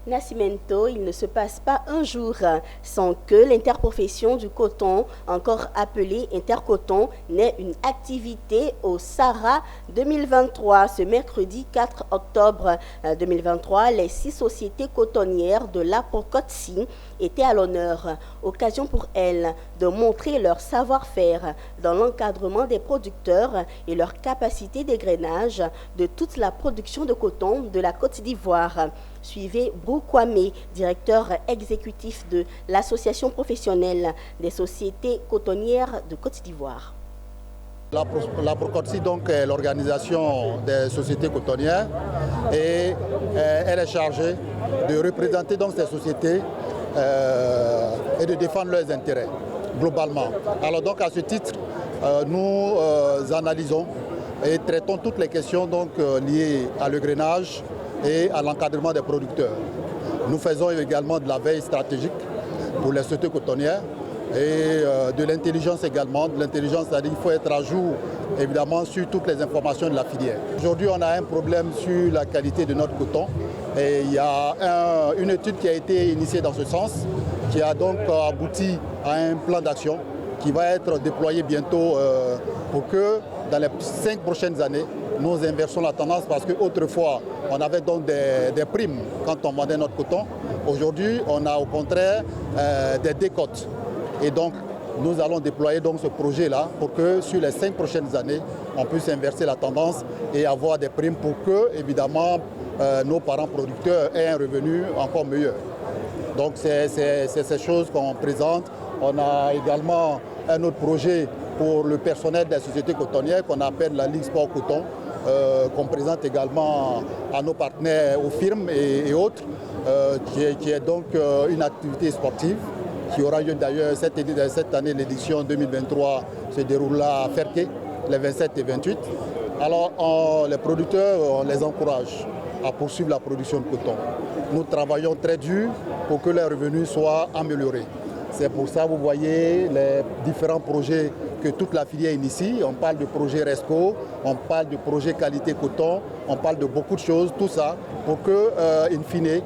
Nascimento, il ne se passe pas un jour sans que l'interprofession du coton, encore appelée intercoton, n'ait une activité au Sahara 2023. Ce mercredi 4 octobre 2023, les 6 sociétés cotonnières de l'Apocotsi étaient à l'honneur. Occasion pour elles de montrer leur savoir-faire dans l'encadrement des producteurs et leur capacité d'égrainage de toute la production de coton de la Côte d'Ivoire. Suivez Brou Kwame, directeur exécutif de l'Association professionnelle des sociétés cotonnières de Côte d'Ivoire. La Procotsi donc est l'organisation des sociétés cotonnières et elle est chargée de représenter donc ces sociétés et de défendre leurs intérêts globalement. Alors donc à ce titre, nous analysons et traitons toutes les questions donc liées à l'engrenage et à l'encadrement des producteurs. Nous faisons également de la veille stratégique pour les sociétés cotonnières et de l'intelligence également. De l'intelligence, c'est-à-dire qu'il faut être à jour évidemment sur toutes les informations de la filière. Aujourd'hui, on a un problème sur la qualité de notre coton et il y a une étude qui a été initiée dans ce sens, qui a donc abouti à un plan d'action qui va être déployé bientôt pour que dans les 5 prochaines années, nous inversons la tendance parce qu'autrefois, on avait donc des primes quand on vendait notre coton. Aujourd'hui, on a au contraire des décotes. Et donc, nous allons déployer donc ce projet-là pour que sur les 5 prochaines années, on puisse inverser la tendance et avoir des primes pour que, évidemment, nos parents producteurs aient un revenu encore meilleur. Donc, c'est ces choses qu'on présente. On a également un autre projet pour le personnel des sociétés cotonnières qu'on appelle la Ligue Sport Coton, qu'on présente également à nos partenaires, aux firmes et autres, qui est donc une activité sportive qui aura lieu d'ailleurs cette année, l'édition 2023 se déroulera à Ferké, les 27 et 28. Alors les producteurs, on les encourage à poursuivre la production de coton. Nous travaillons très dur pour que les revenus soient améliorés. C'est pour ça que vous voyez les différents projets que toute la filière initie. On parle de projet RESCO, on parle de projet qualité coton, on parle de beaucoup de choses, tout ça pour que, in fine,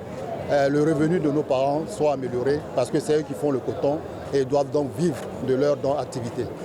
le revenu de nos parents soit amélioré parce que c'est eux qui font le coton et doivent donc vivre de leur activité.